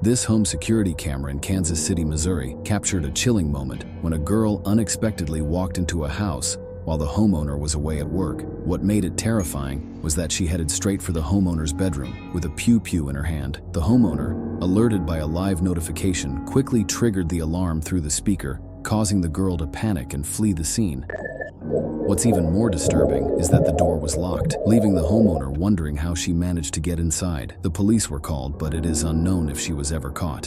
This home security camera in Kansas City, Missouri, captured a chilling moment when a girl unexpectedly walked into a house while the homeowner was away at work. What made it terrifying was that she headed straight for the homeowner's bedroom with a pew-pew in her hand. The homeowner, alerted by a live notification, quickly triggered the alarm through the speaker, causing the girl to panic and flee the scene. What's even more disturbing is that the door was locked, leaving the homeowner wondering how she managed to get inside. The police were called, but it is unknown if she was ever caught.